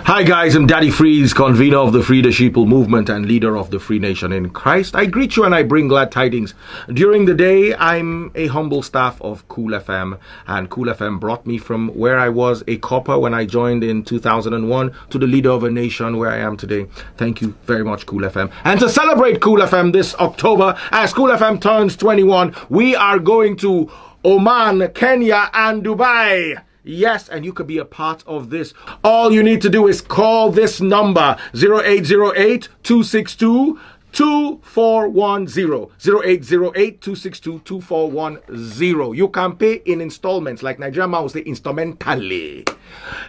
Hi guys, I'm Daddy Freeze, convener of the Free the Sheeple movement and leader of the Free Nation in Christ. I greet you and I bring glad tidings. During the day, I'm a humble staff of Cool FM, and Cool FM brought me from where I was a copper when I joined in 2001 to the leader of a nation where I am today. Thank you very much, Cool FM. And to celebrate Cool FM this October, as Cool FM turns 21, we are going to Oman, Kenya, and Dubai. Yes, and you could be a part of this. All you need to do is call this number 0808-262-2410. 0808-262-2410. You can pay in installments, like Nigerian man will say instrumentally.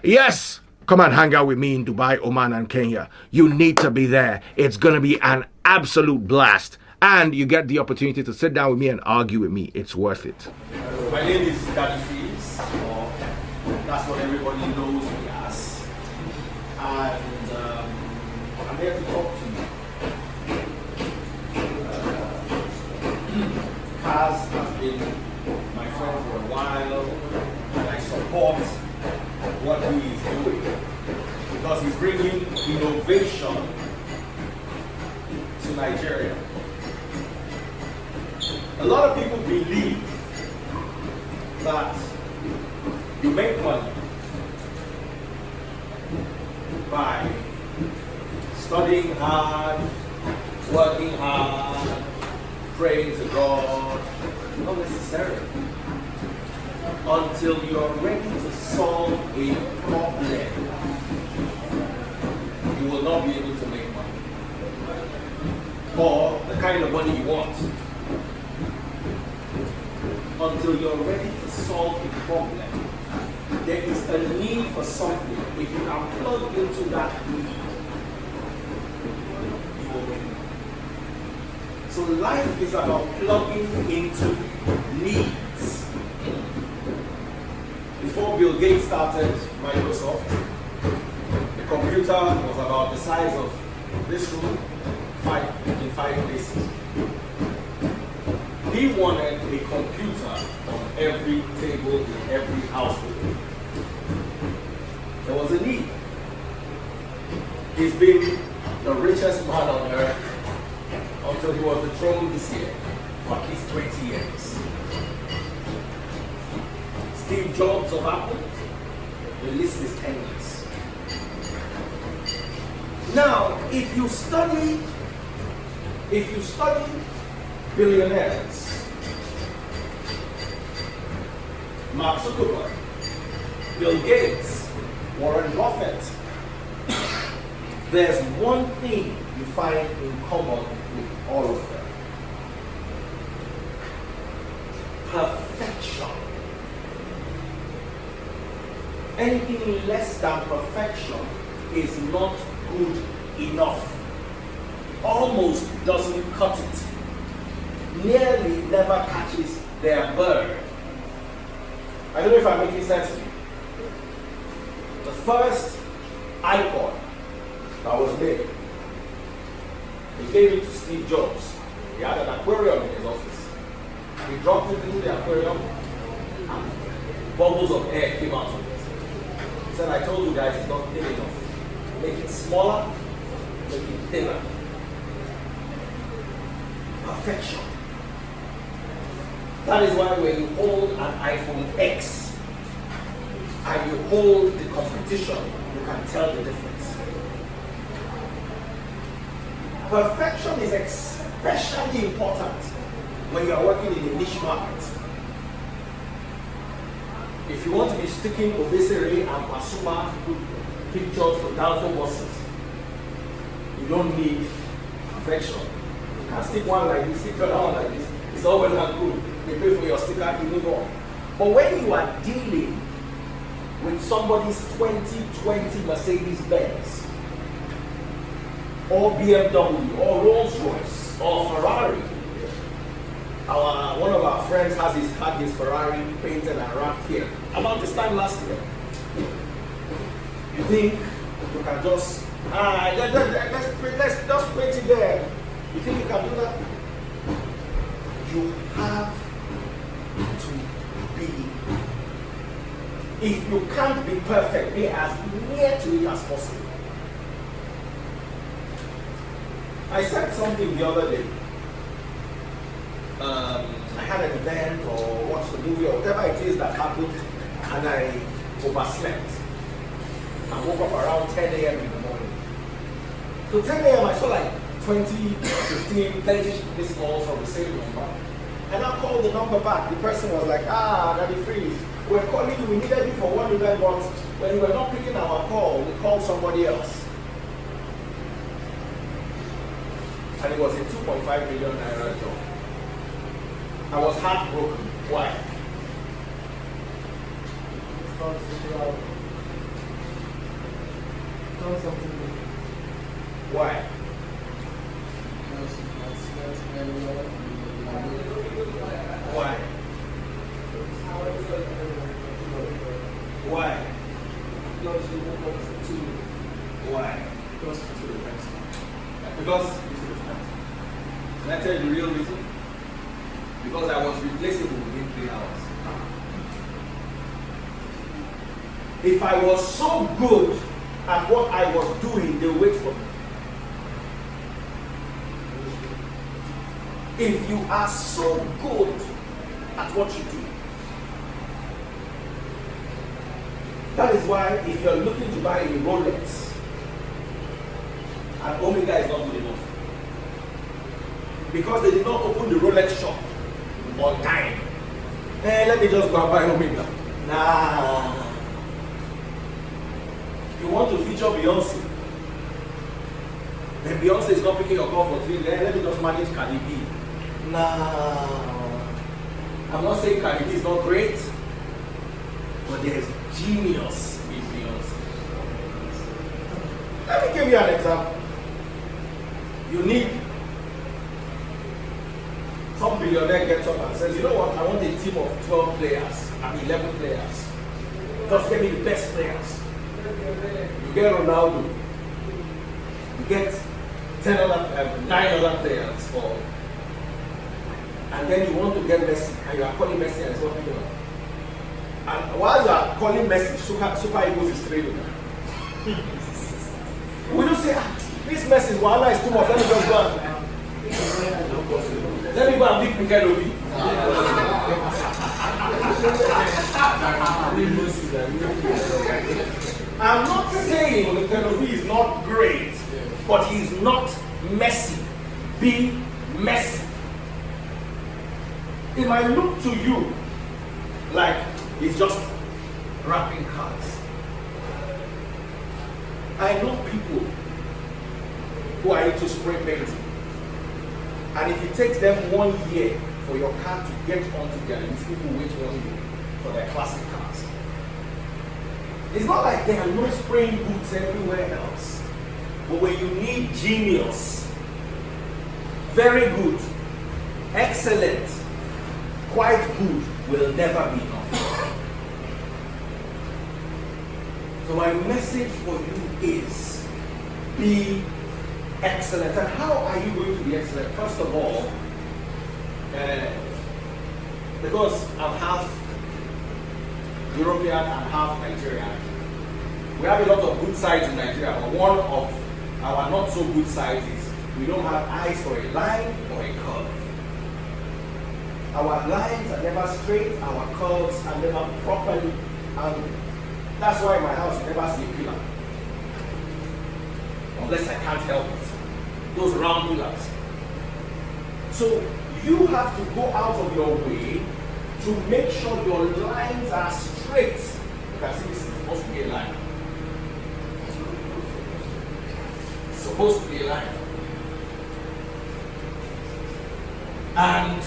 Yes, come and hang out with me in Dubai, Oman, and Kenya. You need to be there. It's going to be an absolute blast. And you get the opportunity to sit down with me and argue with me. It's worth it. My name is Daddy Freeze. That's what everybody knows me as. And I'm here to talk to you. Khaz has been my friend for a while, and I support what he is doing because he's bringing innovation to Nigeria. A lot of people believe that you make money by studying hard, working hard, praying to God. Not necessarily. Until you're ready to solve a problem, you will not be able to make money. Or the kind of money you want. Until you're ready to solve a problem, there is a need for something. If you can plug into that need, you will win. So life is about plugging into needs. Before Bill Gates started Microsoft, the computer was about the size of this room, in five places. He wanted a computer on every table in every household. There was a need. He's been the richest man on earth until he was dethroned this year for at least 20 years. Steve Jobs of Apple, the list is endless. Now, if you study billionaires, Mark Zuckerberg, Bill Gates, Warren Buffett, there's one thing you find in common with all of them. Perfection. Anything less than perfection is not good enough. Almost doesn't cut it. Nearly never catches their bird. I don't know if I'm making sense to you. The first iPod that was made, he gave it to Steve Jobs. He had an aquarium in his office. He dropped it into the aquarium and bubbles of air came out of it. He said, I told you guys it's not thin enough. Make it smaller, make it thinner. Perfection. That is why when you hold an iPhone X and you hold the competition, you can tell the difference. Perfection is especially important when you are working in a niche market. If you want to be sticking Obesere and Pasuma pictures to downfall buses, you don't need perfection. You can stick one like this, stick another one like this. It's all well and good. They pay for your sticker, you move on. But when you are dealing with somebody's 2020 Mercedes Benz, or BMW, or Rolls Royce, or Ferrari, one of our friends had his Ferrari painted and wrapped here about this time last year. You think you can just let's just paint it there? You think you can do that? You have to be If you can't be perfect, be as near to it as possible. I said something the other day. I had an event or watched a movie or whatever it is that happened, and I overslept. I woke up around 10 a.m. in the morning. So 10 a.m. I saw like 20, 15, 30 missed calls from the same number. And I called the number back. The person was like, Daddy Freeze, we're calling you, we needed you for one event, but when you were not picking our call, we called somebody else. And it was a 2.5 million naira job. I was heartbroken. Why? Why? Why? Why? Why? Because, can I tell you the real reason? Because I was replaceable within 3 hours. If I was so good at what I was doing, they'll wait for me. If you are so good at what you do, that is why if you're looking to buy a Rolex, an Omega is not good enough. Because they did not open the Rolex shop on time. Let me just go and buy Omega. Nah. You want to feature Beyonce. Then Beyonce is not picking your call for 3 days. Let me just manage Cardi B. Nah. I'm not saying Cardi B is not great, but there's genius in Beyonce. Let me give you an example. You need some billionaire gets up and says, you know what, I want a team of 12 players and 11 players. Just give me the best players. You get Ronaldo. You get 9 other players. And then you want to get Messi, and you are calling Messi and so on. And while you are calling Messi, Super Eagles is training. Will you say, this Messi is one is too much, let me just go and let me go and pick Mikel Obi. I'm not saying Mikel Obi is not great, but he's not Messi. Be Messi. It might look to you like he's just rapping cards. I know people who are into spray painting. And if it takes them 1 year for your car to get onto their list, people wait 1 year for their classic cars. It's not like there are no spraying booths everywhere else. But when you need genius, very good, excellent, quite good will never be enough. So my message for you is be excellent. And how are you going to be excellent? First of all, because I'm half European and half Nigerian, we have a lot of good sides in Nigeria, but one of our not so good sides is we don't have eyes for a line or a curve. Our lines are never straight, our curves are never properly angled. That's why in my house you never see a pillar. Unless I can't help it. Those round pillars. So you have to go out of your way to make sure your lines are straight. You can see this is supposed to be a line. It's supposed to be a line. And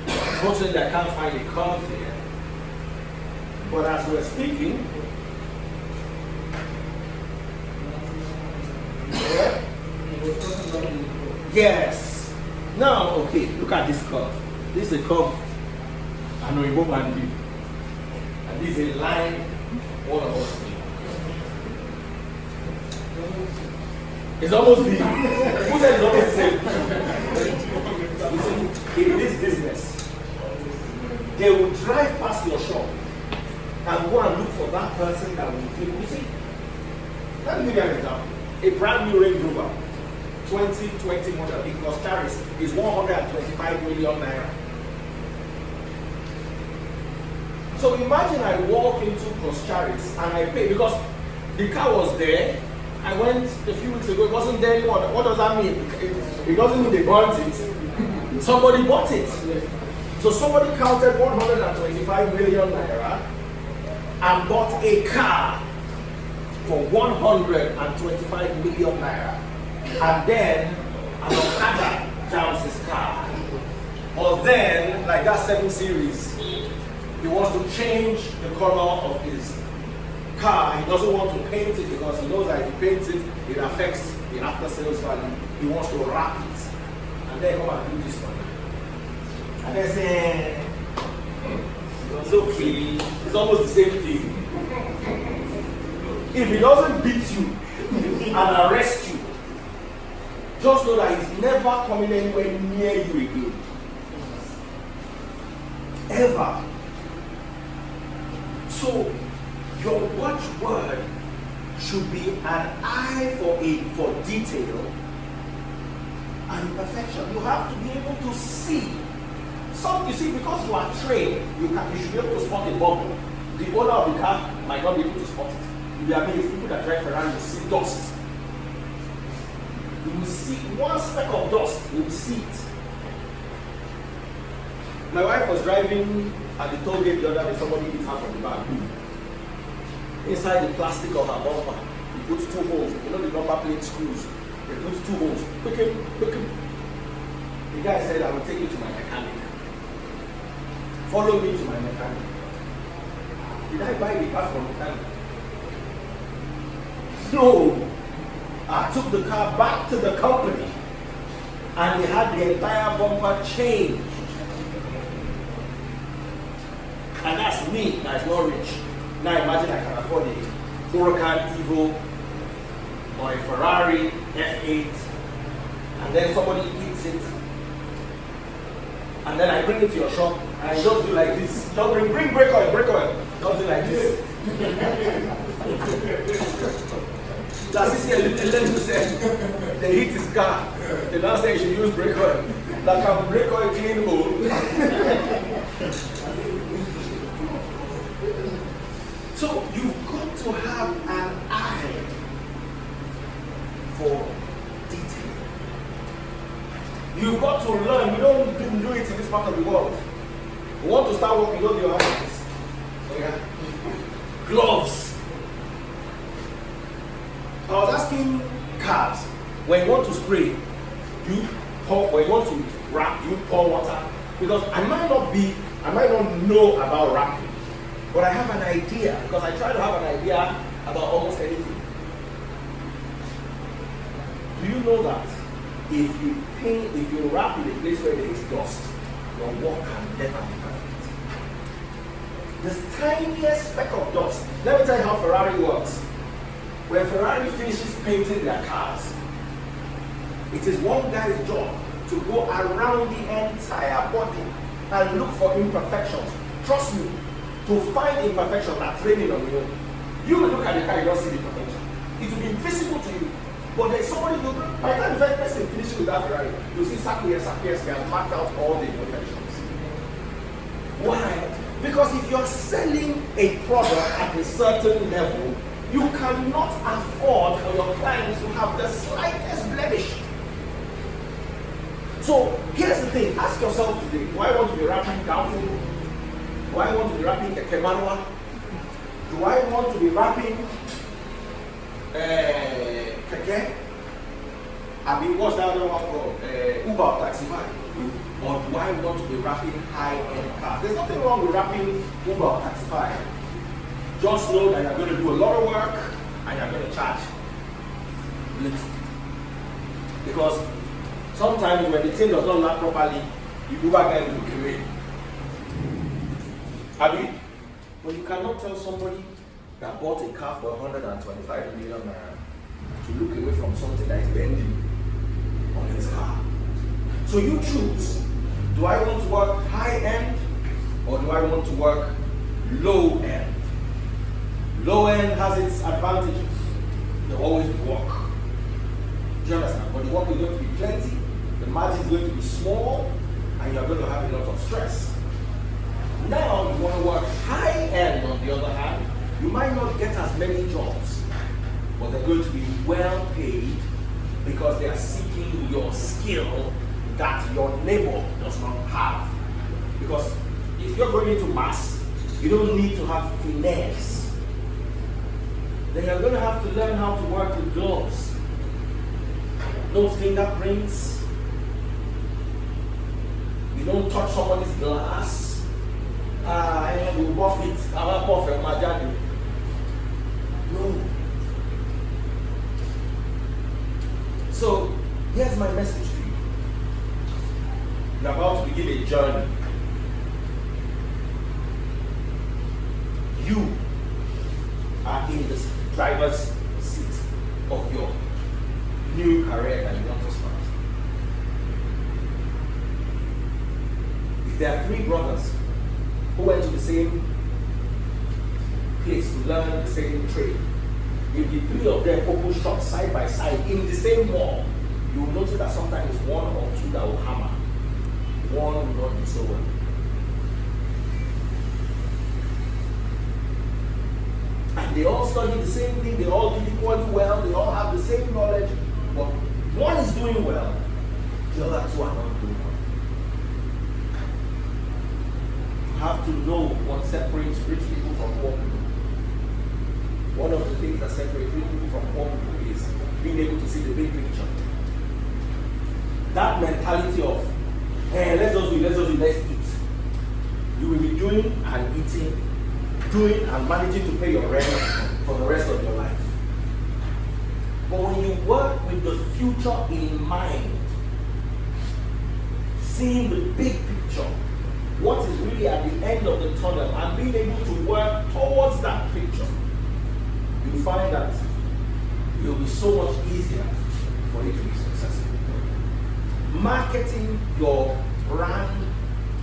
unfortunately I can't find a curve here. But as we're speaking, yes. Now, okay, look at this curve. This is a curve. I know you man did. And this is a line all of us did. It's almost the who said it's almost the same? In this business, they will drive past your shop and go and look for that person that will give you. See, let me give you an example. A brand new Range Rover, 2020 model, it cost Charis is 125 million naira. So imagine I walk into Charis and I pay because the car was there. I went a few weeks ago, it wasn't there anymore. What does that mean? It doesn't mean they burnt it. Somebody bought it. So somebody counted 125 million naira and bought a car for 125 million naira. And then an Okada jams his car. Or then, like that 7 Series, he wants to change the color of his car. He doesn't want to paint it because he knows that if he paints it, it affects the after sales value. He wants to wrap it. And then come and do this one. And they say, it's okay. It's almost the same thing. If he doesn't beat you and arrest you, just know that he's never coming anywhere near you again. Ever. So, your watchword should be an eye for detail and perfection. You have to be able to see. You see, because you are trained, you should be able to spot a bubble. The owner of the car might not be able to spot it. You'll be amazed. People that drive Ferrari will see dust. You will see one speck of dust, you will see it. My wife was driving at the toll gate the other day, somebody hit her from the back. Inside the plastic of her bumper, he puts 2 holes. You know the number plate screws? He puts 2 holes. Pick him. The guy said, I will take you to my mechanic. Follow me to my mechanic. Did I buy the car from the mechanic? No. I took the car back to the company and they had the entire bumper changed. And that's me, that's not rich. Now imagine I can afford a Huracan Evo or a Ferrari F8 and then somebody eats it and then I bring it to your shop and I just do like this. Just bring brake oil. Just do like this. That's it. They hit his car. They now say you should use brake oil. That can brake oil clean hole. So you've got to have an eye for detail. You've got to learn. We don't do it in this part of the world. We want to start working, don't do your hands. Oh yeah. Gloves. I was asking Khaz, when you want to spray, when you want to wrap, you pour water. Because I might not know about wrapping. But I have an idea, because I try to have an idea about almost anything. Do you know that if you wrap in a place where there is dust, your work can never be perfect? The tiniest speck of dust. Let me tell you how Ferrari works. When Ferrari finishes painting their cars, it is one guy's job to go around the entire body and look for imperfections. Trust me. To find imperfection are training on your own. You will look at the car, you don't see the imperfection. It will be invisible to you. But there's somebody who, by the time the first person finishes with that Ferrari, you see Sakias can mark out all the imperfections. Why? Because if you're selling a product at a certain level, you cannot afford for your clients to have the slightest blemish. So here's the thing, ask yourself today, do I want to be wrapping downfall? Do I want to be wrapping Kekemanwa? Do I want to be wrapping Keke? I mean, what's that other one called? Uber or Taxify? Or do I want to be wrapping high-end cars? There's nothing wrong with wrapping Uber or Taxify. Just know that you're going to do a lot of work and you're going to charge little. Because sometimes when the thing does not land properly, the Uber guy will look away. But you cannot tell somebody that bought a car for 125 million naira to look away from something that is bending on his car. So you choose, do I want to work high end Or do I want to work low end? Low end has its advantages. There will always be work. Do you understand? But the work is going to be plenty, the margin is going to be small, and you're going to have a lot of stress. Now, you want to work high end on the other hand, you might not get as many jobs, but they're going to be well paid because they are seeking your skill that your neighbor does not have. Because if you're going into mass, you don't need to have finesse. Then you're going to have to learn how to work with gloves. No fingerprints. You don't touch somebody's glass. You buff it. I'm buff it, my daddy. No. So, here's my message to you. You're about to begin a journey. You are in the driver's seat of your new career that you want to start. If there are 3 brothers who went to the same place to learn the same trade, if the 3 of them open shops side by side in the same mall, you will notice that sometimes it's 1 or 2 that will hammer. One will not do so well. And they all study the same thing, they all did equally well, they all have the same knowledge, but one is doing well, the other 2 are not doing well. You have to know what separates rich people from poor people. One of the things that separates rich people from poor people is being able to see the big picture. That mentality of, hey, let's eat. You will be doing and eating, doing and managing to pay your rent for the rest of your life. But when you work with the future in mind, seeing the big picture, what is really at the end of the tunnel, and being able to work towards that picture, you find that it will be so much easier for you to be successful. Marketing your brand.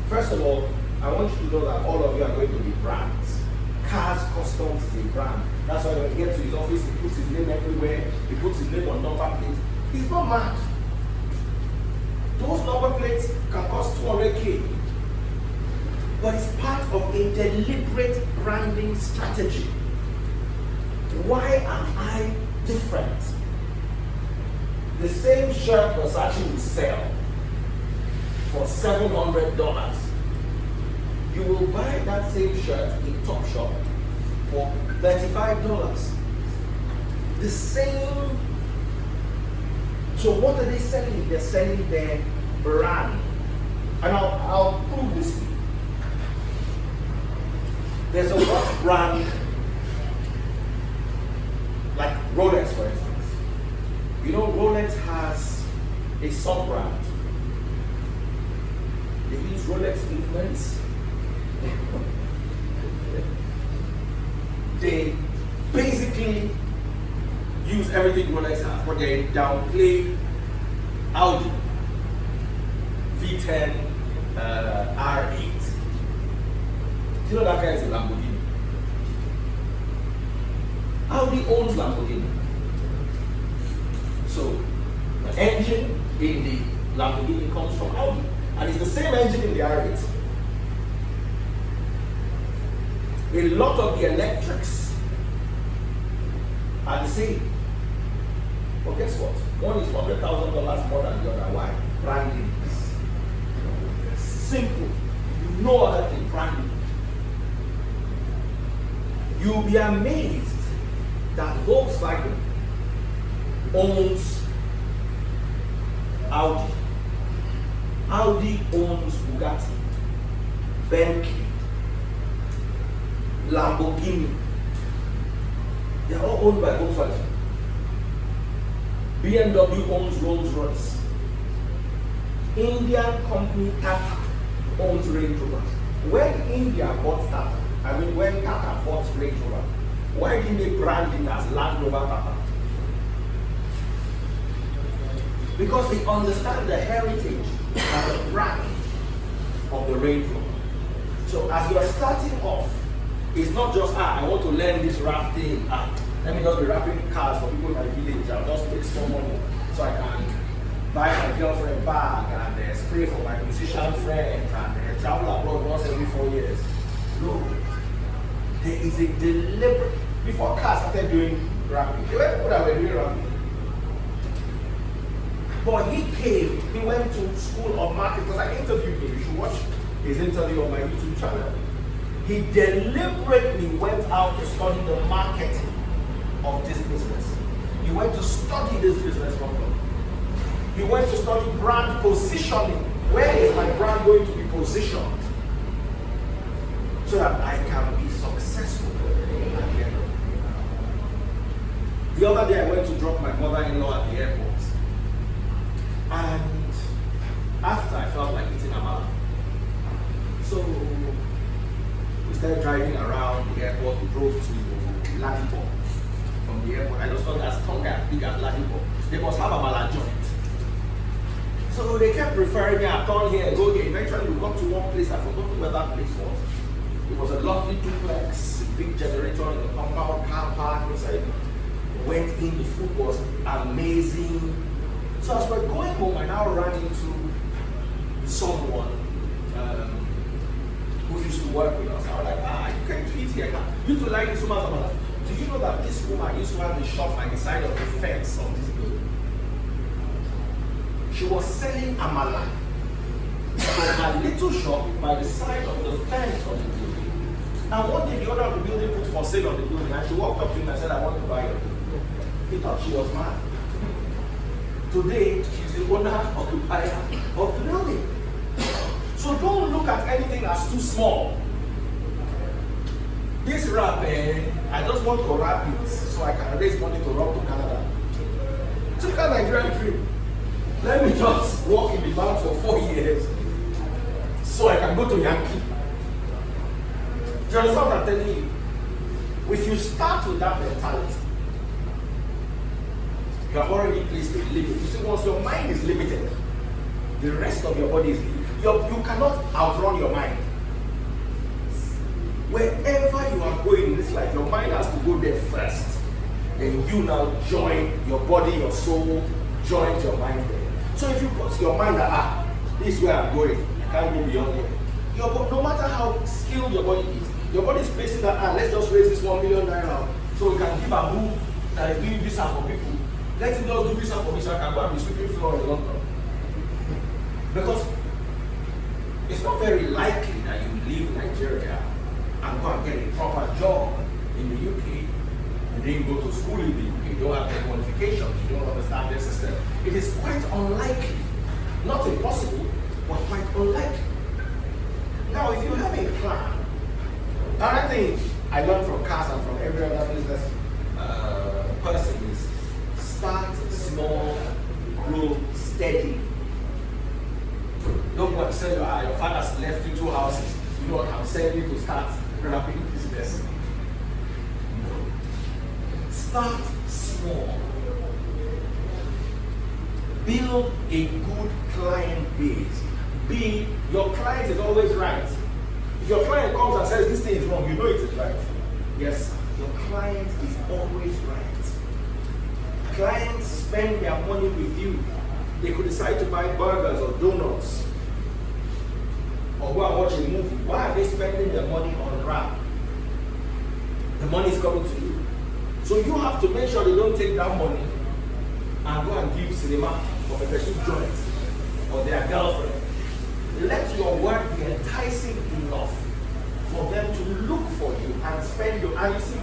First of all, I want you to know that all of you are going to be brands. Khaz Customs is a brand. That's why when he gets to his office, he puts his name everywhere, he puts his name on number plates. He's not mad. Those number plates can cost 200K. But it's part of a deliberate branding strategy. Why am I different? The same shirt Versace will sell for $700. You will buy that same shirt in Topshop for $35. The same. So what are they selling? They're selling their brand. And I'll prove this to you. There's a watch brand like Rolex, for instance. You know, Rolex has a sub-brand. They use Rolex movements. They basically use everything Rolex has, but they downplay Audi V10 R8. Do you know that guy is a Lamborghini? Audi owns Lamborghini. So the engine in the Lamborghini comes from Audi, and it's the same engine in the R8. A lot of the electrics are the same. But guess what? One is $100,000 more than the other. Why? Branding. Simple. No other thing. Branding. You'll be amazed that Volkswagen owns Audi. Audi owns Bugatti, Bentley, Lamborghini. They're all owned by Volkswagen. BMW owns Rolls-Royce. Indian company Tata owns Range Rover. When India bought Tata, when Tata bought Range Rover, why didn't they brand it as Land Rover Tata? Because they understand the heritage and the brand of the Range Rover. So as you're starting off, it's not just, I want to learn this rap thing. Let me just be rapping cars for people in my village. I'll just make small money so I can buy my girlfriend bag and spray for my musician friends and travel abroad once every 4 years. No. There is a deliberate, before Khaz started doing rapping, there were people that were doing rapping. But he came, he went to school of marketing, because I interviewed him. You should watch his interview on my YouTube channel. He deliberately went out to study the marketing of this business. He went to study this business from them. He went to study brand positioning. Where is my brand going to be positioned so that I can be successful at the end of the day? The other day I went to drop my mother-in-law at the airport. And after I felt like eating amala. So we started driving around the airport. We drove to Ladipo. From the airport, I just thought as Tonga big as Ladipo. They must have a mala joint. So they kept referring me, I've gone here, go here. Eventually we got to one place, I forgot where that place was. It was a lovely duplex, a big generator in the compound, car park inside. Went in, the food was amazing. So as we're going home, I now ran into someone who used to work with us. I was like, you came to eat here. You two like this woman. Do you know that this woman used to have the shop by the side of the fence of this building? She was selling amala from her little shop by the side of the fence of the building. And one day the owner of the building put for sale on the building, and she walked up to him and said, I want to buy it. He thought she was mad. Today, she's the owner, occupier of the building. So don't look at anything as too small. This rap, I just want to rap it so I can raise money to run to Canada. Typical Nigerian dream. Let me just work in the bank for 4 years so I can go to Yankee. Do you understand what I'm telling you? If you start with that mentality, you have already placed a limit. You see, once your mind is limited, the rest of your body is limited. You cannot outrun your mind. Wherever you are going in this life, your mind has to go there first. Then you now join your body, your soul, joins your mind there. So if you put your mind that, this is where I'm going, I can't go beyond here. No matter how skilled your body is placing that, let's just raise this 1 million naira so we can give a who that is doing visa for people. Let him just do visa for me so I can go and be sweeping floor in London. Because it's not very likely that you leave Nigeria and go and get a proper job in the UK. You didn't go to school in the UK, you don't have the qualifications, you don't understand their system. It is quite unlikely, not impossible, but quite unlikely. Now, if you have a plan, another thing I learned from Khaz and from every other business person is start small, grow steady. Don't go and say your father's left you 2 houses. You know what I'm saying? You to start ramping business. No. Start small. Build a good client base. Your client is always right. If your client comes and says this thing is wrong, you know it is right. Yes, your client is always right. Clients spend their money with you. They could decide to buy burgers or donuts or go and watch a movie. Why are they spending their money on rap? The money is coming to you. So you have to make sure they don't take that money and go and give cinema or a special joint or their girlfriend. Let your work be enticing enough for them to look for you and spend your, and you see,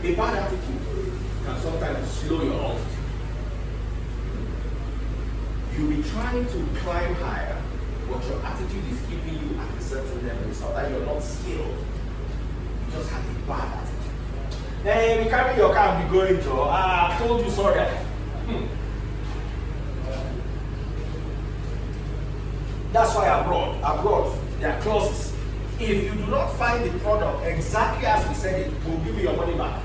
a bad attitude can sometimes slow your altitude. You'll be trying to climb higher, but your attitude is keeping you at a certain level. It's not that you're not skilled, you just have a bad attitude. Hey, we carry your car and be going, Joe. I told you sorry. That's why abroad, there are clauses. If you do not find the product exactly as we said it, we'll give you your money back.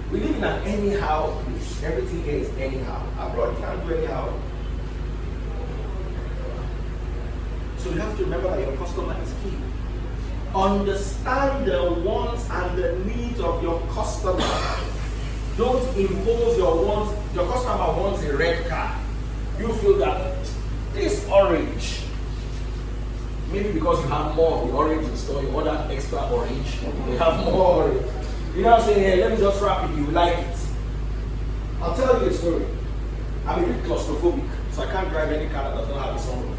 We live in an anyhow, everything is anyhow. Abroad, you can't do anyhow. So you have to remember that your customer is key. Understand the wants and the needs of your customer. Don't impose your wants. Your customer wants a red car. You feel that this orange, maybe because you have more of the orange in store, you order extra orange, you have more orange. You know what I'm saying? Hey, let me just wrap it, you like it. I'll tell you a story. I'm a bit claustrophobic, so I can't drive any car that does not have a sunroof.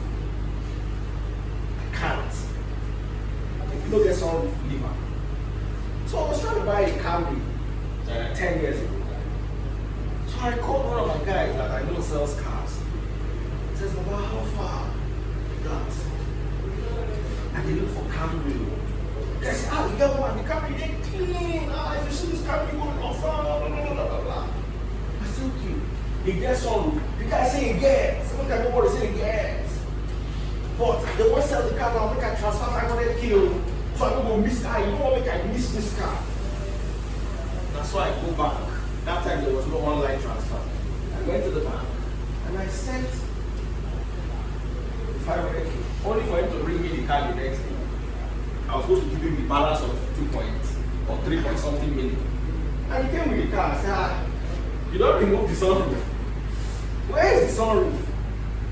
I can't. If you don't get sunroof, leave her. So I was trying to buy a Camry 10 years ago. So I called one of my guys that I know sells cars. He says, Baba, how far? That. And they look for Camry. They say, you get one, the Camry, they clean. If you see this Camry going off, blah, blah, blah, blah, blah. I still cute. He gets on. The guy say he gets. Look at nobody say he gets. But they won't sell the car now, make I transfer 500 kilo. So I don't go miss car. You don't want to make I miss this car. That's why I go back. That time there was no online transfer. I went to the bank and I sent 500k. Only for him to bring me the car the next day. I was supposed to give him the balance of 2 points or 3 point something million. And he came with the car. I said, you don't remove the sunroof. Where is the sunroof?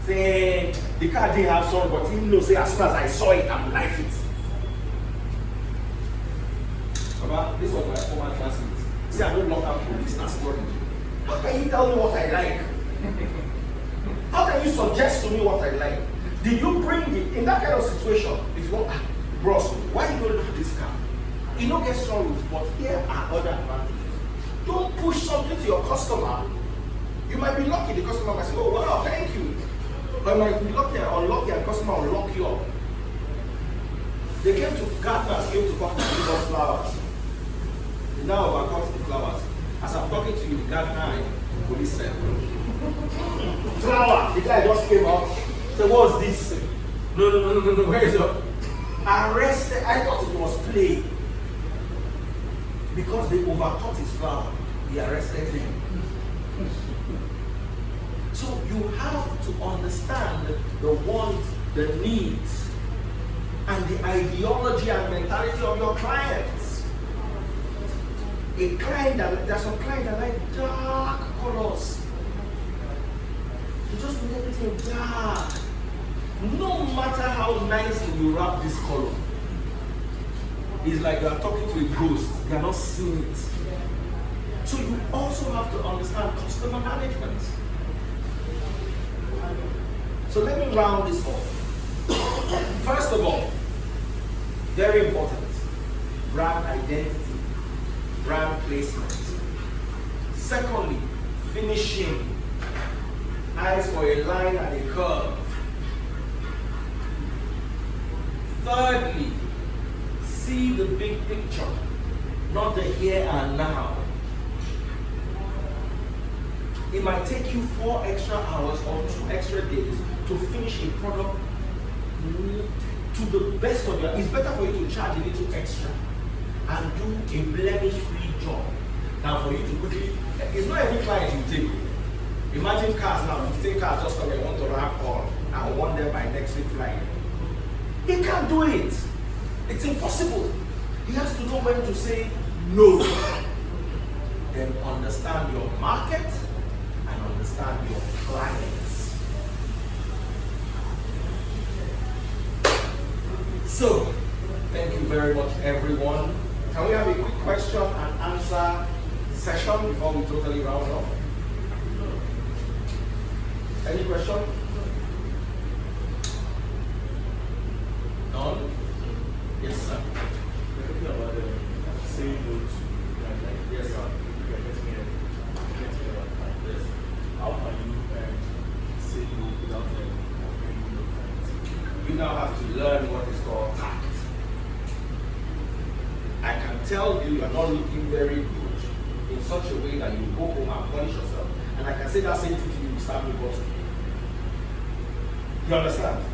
Say the car didn't have sunroof, but he knows. Say as soon as I saw it, I like it. Baba, this was my former classmate. Say I don't lock up police and storage. How can you tell me what I like? How can you suggest to me what I like? Did you bring it in that kind of situation? If you want, bros, why you don't do this car? You don't get sunroof, but here are other advantages. Don't push something to your customer. You might be lucky, the customer might say, oh wow, thank you. But you might be lucky or unlucky, and the customer will lock you up. They came to gardeners, came to come to give us flowers. They now overcut the flowers. As I'm talking to you, the gardener and police said, flower! The guy just came out. Said, what's this? No, where is it? Arrested. I thought it was play. Because they overcut his flower, he arrested him. So you have to understand the wants, the needs, and the ideology and mentality of your clients. A client there's some clients that like dark colors. You just want everything dark. No matter how nicely you wrap this color, it's like you are talking to a ghost. You are not seeing it. So you also have to understand customer management. So let me round this off. First of all, very important, brand identity, brand placement. Secondly, finishing. Eyes for a line and a curve. Thirdly, see the big picture, not the here and now. It might take you 4 extra hours or 2 extra days to finish a product to the best of your. It's better for you to charge a little extra and do a blemish-free job than for you to quickly. It's not every client you take. Imagine cars now, 15 cars just because they want to wrap on and want them by next week Friday. He can't do it. It's impossible. He has to know when to say no. Then understand your market and understand your clients. So, thank you very much, everyone. Can we have a quick question and answer session before we totally round off? Any question? None? Yes, sir. We're talking about saying no to Yes, sir. getting a client. Yes. How can you say no without offering no clients? You now have to learn what is called tact. I can tell you are not looking very good in such a way that you go home and punish yourself. And I can say that same thing to you, start with boss. You understand?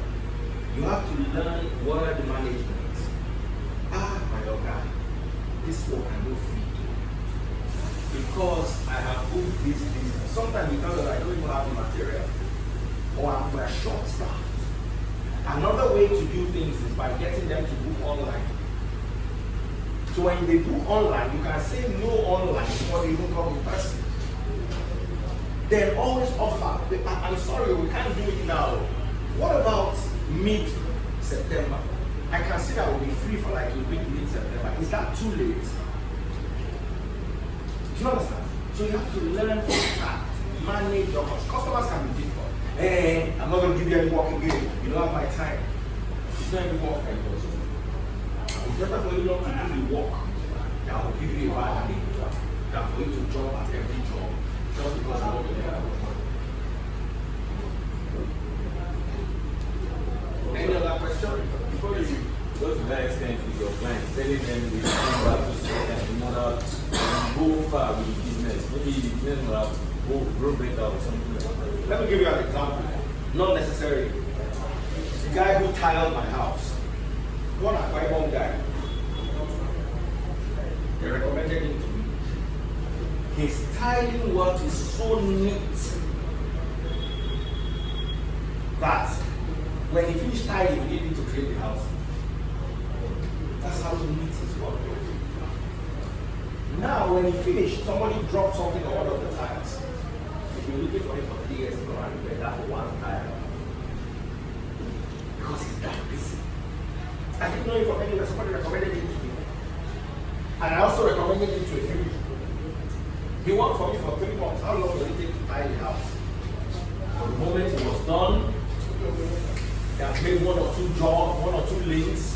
You have to learn word management. My guy, this work I don't feed because I have booked this business. Sometimes you tell me I don't even have the material or we're short staffed. Another way to do things is by getting them to book online. So when they book online, you can say no online before they even come in person. Then always offer. I'm sorry, we can't do it now. What about mid-September? I can see that will be free for like a week mid-September. Is that too late? Do you understand? So you have to learn to manage your costs. Customers can be difficult. Hey, I'm not going to give you any work again. You don't have my time. It's not any work I do. It's better for you not to do the work that will give you a bad name than for you to jump at every job just because you want to get out of money. Any other question? Before you go to that extent with your clients, telling them they come back to sell and in order to go far with the business, maybe the business will have grow better or something like that. Let me give you an example. Not necessarily. The guy who tiled my house, one Aquarium guy, they recommended him to me. His tiling work is so neat that when he finished tiling, he needed to clean the house. That's how neat his work was. Now, when he finished, somebody dropped something on one of the tiles. If you're looking for it for 3 years, go and repair that one tile. Because he's that busy. I didn't know him from anywhere. Somebody recommended him to me. And I also recommended him to a few people. He worked for me for 3 months. How long did it take to tile the house? From the moment it was done, he has made 1 or 2 jobs, 1 or 2 links.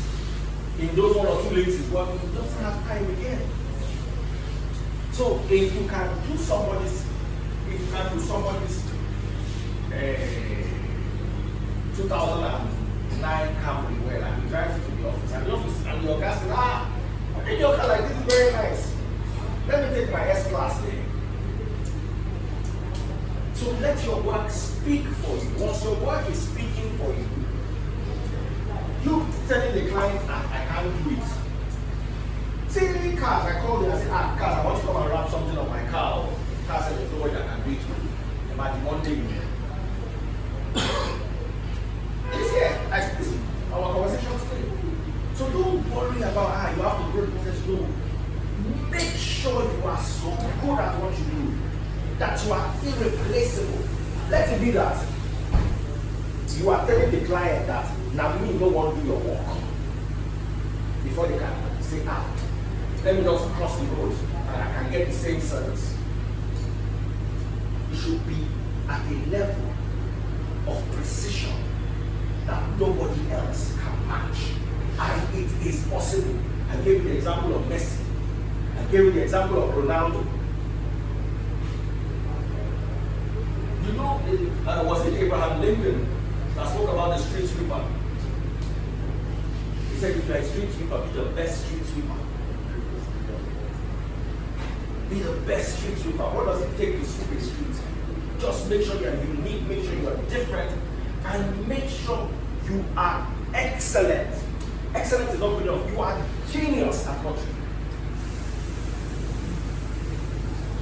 In those 1 or 2 links, he's working. He doesn't have time again. So if you can do somebody's 2009 Camry well and you drive it to the office and your guy says, I think your car like this is very nice. Let me take my S-Class there. So let your work speak for you. Once your work is speaking for you, you telling the client, I can't do it. See, Khaz, I called him and said, Khaz, I want to come and wrap something on my car. Khaz said, there's no way I can do it. Imagine one day. He's here. Listen, our conversation today. So don't worry about you have to grow the business. No. Make sure you are so good at what you do that you are irreplaceable. Let it be that you are telling the client that now me no want to do your work before they can say, let me just cross the road and I can get the same service. It should be at a level of precision that nobody else can match. And it is possible. I gave you the example of Messi. I gave you the example of Ronaldo. You know, was it Abraham Lincoln that spoke about the street sweeper? He said, if you're a street sweeper, be the best street sweeper. Be the best street sweeper. What does it take to sweep a street? Just make sure you are unique, make sure you are different, and make sure you are excellent. Excellence is not good enough. You are genius at what you do.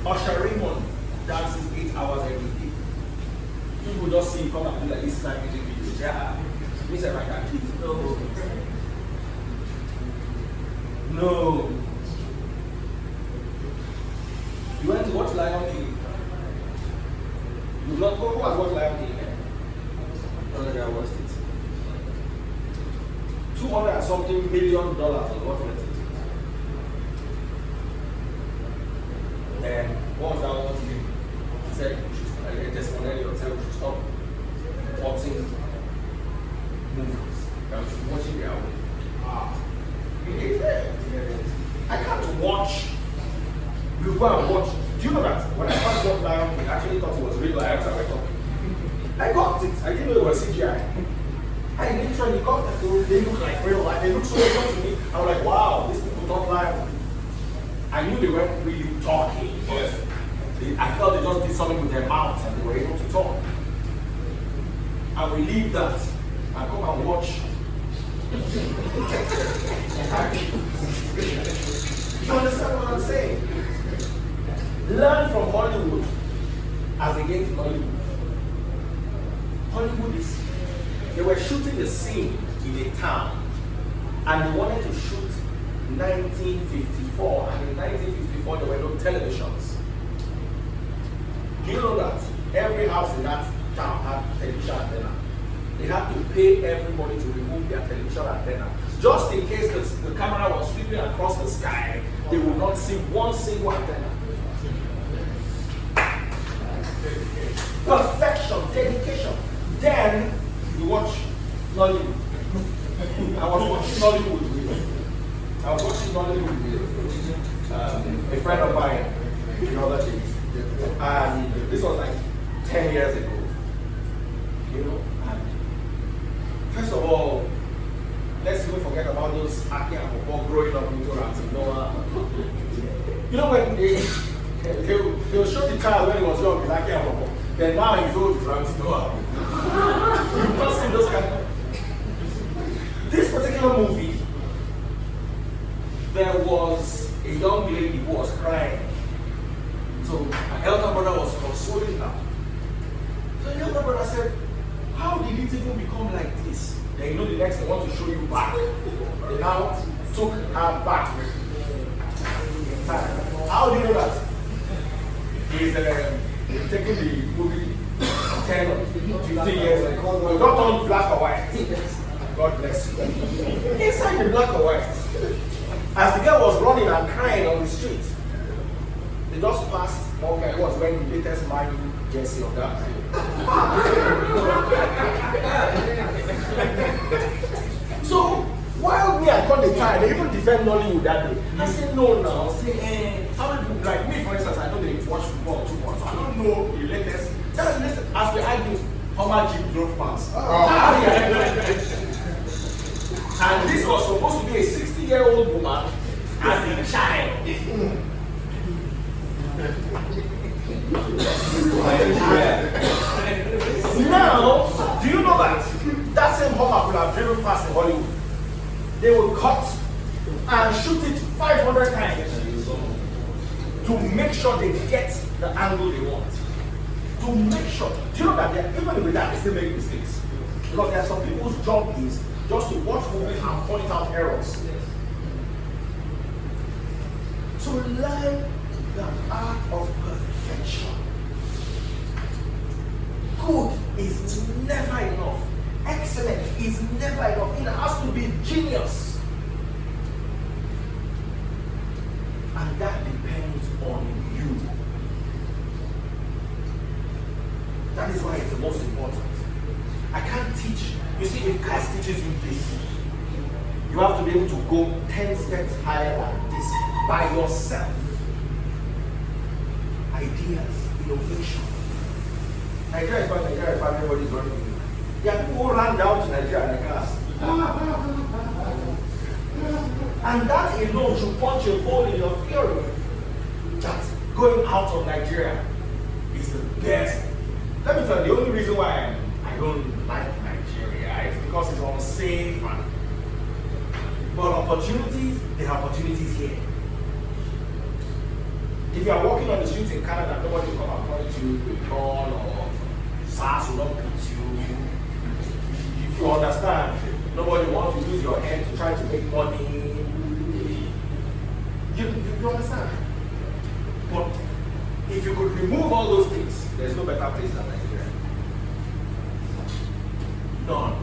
Usher Raymond dances 8 hours every day. People just see him come and do like this time music videos. Yeah, me say I can do it. No. You went to watch Lion King. You not go who has watched Lion King? Already I watched it. $200 and something million was what went it. And what was that one's name? He said, testimonial, he said we should stop watching movies. That we should watch it their way. I can't watch. You go and watch. Do you know that when I first watched Lion King, I actually thought it was real lions that were talking. I got it. I didn't know it was CGI. I literally got that they look like real life. They look so real to me. I was like, wow, these people don't lie. I knew they weren't really talking. But I felt they just did something with their mouths and they were able to talk. I will leave that and come and watch. You understand what I'm saying? Learn from Hollywood as against Hollywood. Hollywood is They were shooting a scene in a town, and they wanted to shoot 1954, and in 1954 there were no televisions. Do you know that every house in that town had television antenna? They had to pay everybody to remove their television antenna. Just in case the camera was sweeping across the sky, they would not see one single antenna. Perfection, dedication. Then you watch Nollywood. I was watching Nollywood with a friend of mine in other days. And this was like 10 years ago. You know? And first of all, let's even forget about those Aki and Popo growing up into Ramsey Noah. You know when they will show the child when he was young, Aki and Popo. Then now he's old, Ramsey Noah. You've not seen those kind of. This particular movie, there was a young lady who was crying. So an elder brother was consoling her. So the elder brother said, how did it even become like this? Then you know the next they want to show you back. They now took her back. How do you know that? He's taking the movie 10 or 15 years ago. We got on black or white. God bless you. Inside the black or white, as the girl was running and crying on the street, they just passed one guy who was wearing the latest Man jersey of that. So, while me and the time, they even defend Nollywood that day. I said, no, now. Say, how many people, like me, for instance, I know they watch football too much. So I don't know the latest. That's the latest. As we argue, how much Jeep drove past. And this was supposed to be a 60-year-old woman as a child. Now, do you know that same Hummer could have driven past in Hollywood? They will cut and shoot it 500 times to make sure they get the angle they want. To make sure. Do you know that even with that, they still make mistakes? Because there are some people whose job is just to watch movies and point out errors. To learn the art of perfection. Good is never enough. Excellent is never enough. It has to be genius. And that depends on you. That is why it's the most important. I can't teach. You see, if Khaz teaches you this, you have to be able to go 10 steps higher than this by yourself. Ideas, innovation. Nigeria is bad, everybody's running. There are people who ran down to Nigeria in the class. And that alone should punch a hole in your theory that going out of Nigeria is the best. Let me tell you, the only reason why I don't like Nigeria is because it's unsafe. But opportunities, there are opportunities here. If you are walking on the streets in Canada, nobody will come and point you with a gun or SARS will not beat you. If you understand, nobody wants to use your head to try to make money. You understand? But if you could remove all those things, there's no better place than Nigeria. None.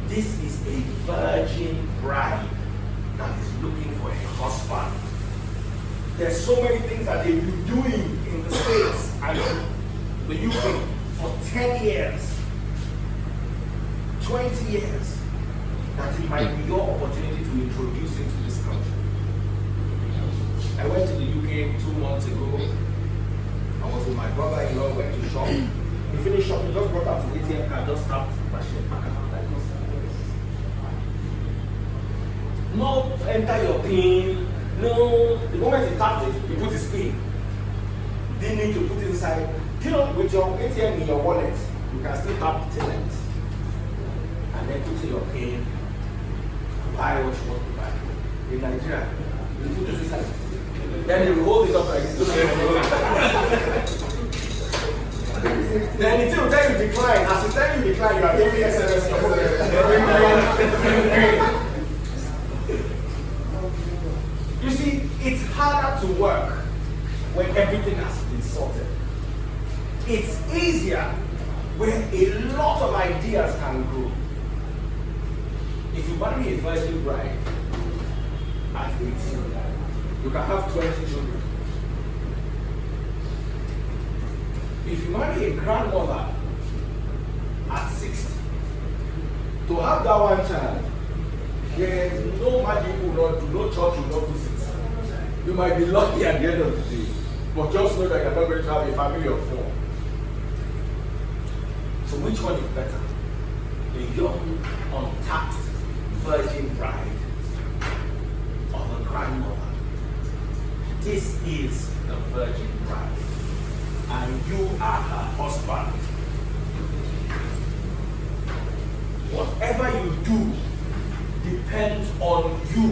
This is a virgin bride that is looking for a husband. There's so many things that they've been doing in the States and in the UK for 10 years, 20 years, that it might be your opportunity to introduce it to this country. I went to the UK 2 months ago. I was with my brother-in-law, went to shop. We finished shopping, just brought out the ATM card, just tapped the machine. No, enter your PIN. No, the moment he tapped it, he put his PIN. Didn't need to put it inside. You know, with your ATM in your wallet, you can still tap the talent. And then put in your PIN, buy what you want to buy. In Nigeria, you put it inside. Then they will hold it up like this. Then it will tell you decline. As it tell you decline, you are giving SMS. You see, it's harder to work when everything has been sorted. It's easier when a lot of ideas can grow. If you marry a virgin bride at 18, you can have 20 children. If you marry a grandmother at 60, to have that one child, there is no magic will not do, no church will not visit. You might be lucky at the end of the day, but just know that you're not going to have a family of 4. So which one is better? A young, untapped virgin bride or the grandmother? This is the virgin bride, and you are her husband. Whatever you do depends on you.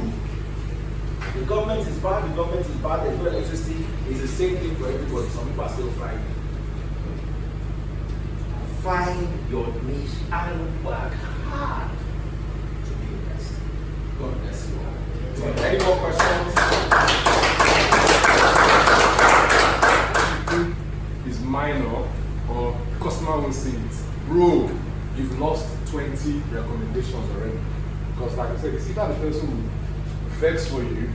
The government is bad, there's no electricity. It's the same thing for everybody. Some people are still flying. Find your niche and work hard to be the best. God bless you all. Any more questions? Is minor or customer won't see it. Bro, you've lost 20 recommendations already. Because like I said, it's either the person who vex for you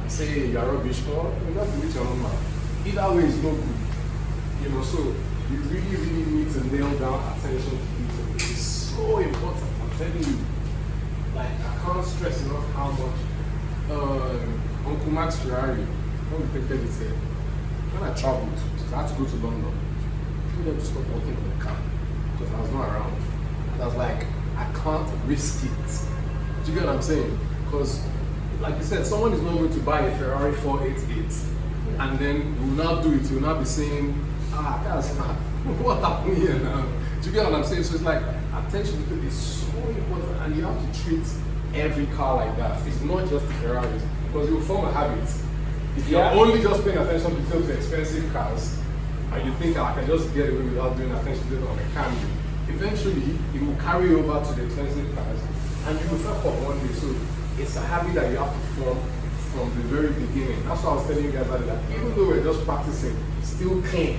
and say you're rubbish or you have to reach your own man. Either way is no good. So you really need to nail down attention to detail. It's so important, I'm telling you. Like, I can't stress enough how much Uncle Max Ferrari, when we picked it, said, when I traveled, I had to go to London, I told them to stop working on the car because I was not around. And I was like, I can't risk it. Do you get what I'm saying? Because, like you said, someone is not going to buy a Ferrari 488 and then will not do it. He will not be saying, guys, what happened here now? Do you get what I'm saying? So it's like, attention to detail is so important, and you have to treat every car like that. It's not just the Ferraris, because you will form a habit. If you're only just paying attention to the expensive cars, and you think I can just get away without doing attention to on a Camry, eventually it will carry over to the expensive cars, and you will fuck up one day. So it's a habit that you have to form from the very beginning. That's why I was telling you guys that even though we're just practicing, still clean.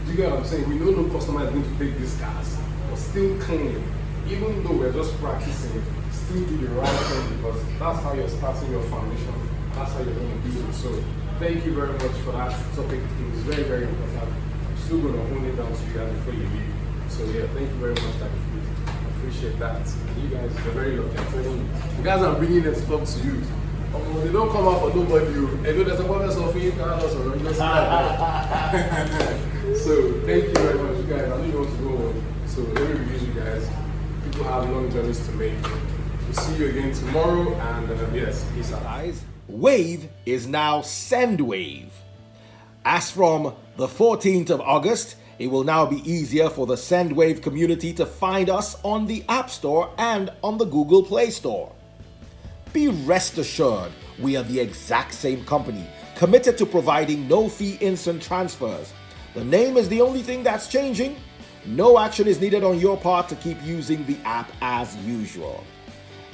Do you get what I'm saying? We know no customer is going to take these cars, but still clean. Even though we're just practicing, still do the right thing, because that's how you're starting your foundation. That's how you're going to do it. So thank you very much for that topic. It was very, very important. I'm still going to hold it down to you guys before you leave. So yeah, thank you very much. I appreciate that. You guys are very lucky. I'm telling you. You guys are bringing them stuff to you. They don't come out for nobody. And know there's a bonus of you, cannot also So thank you very much, you guys. I know you want to go on. So let me release you guys. People have long journeys to make. We'll see you again tomorrow, and yes, peace out. Guys, Wave is now Sendwave. As from the 14th of August, it will now be easier for the Sendwave community to find us on the App Store and on the Google Play Store. Be rest assured, we are the exact same company, committed to providing no-fee instant transfers. The name is the only thing that's changing. No action is needed on your part to keep using the app as usual.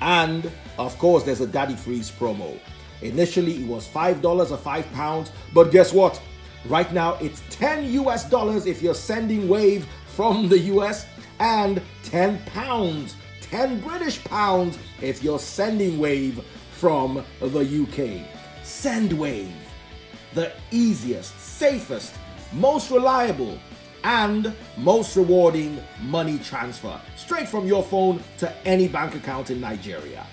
And, of course, there's a Daddy Freeze promo. Initially, it was $5 or £5, but guess what? Right now, it's $10 if you're sending Wave from the US, and £10, 10 British pounds if you're sending Wave from the UK. Sendwave, the easiest, safest, most reliable, and most rewarding money transfer, straight from your phone to any bank account in Nigeria.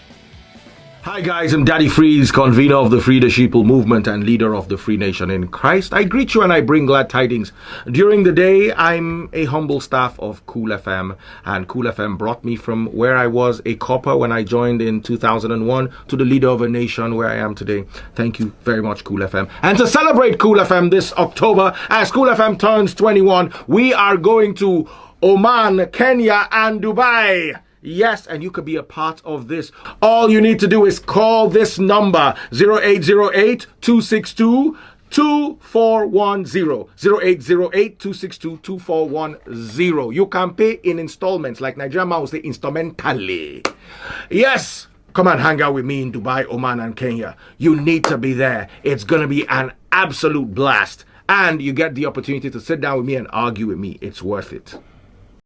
Hi guys, I'm Daddy Freeze, convener of the Free the Sheeple movement and leader of the Free Nation in Christ. I greet you and I bring glad tidings. During the day, I'm a humble staff of Cool FM, and Cool FM brought me from where I was a copper when I joined in 2001 to the leader of a nation where I am today. Thank you very much, Cool FM. And to celebrate Cool FM this October, as Cool FM turns 21, we are going to Oman, Kenya, and Dubai. Yes, and you could be a part of this. All you need to do is call this number, 0808-262-2 2410 0808 262 2410. You can pay in installments, like Nigerian man will say instrumentally. Yes, come and hang out with me in Dubai, Oman, and Kenya. You need to be there. It's going to be an absolute blast. And you get the opportunity to sit down with me and argue with me. It's worth it.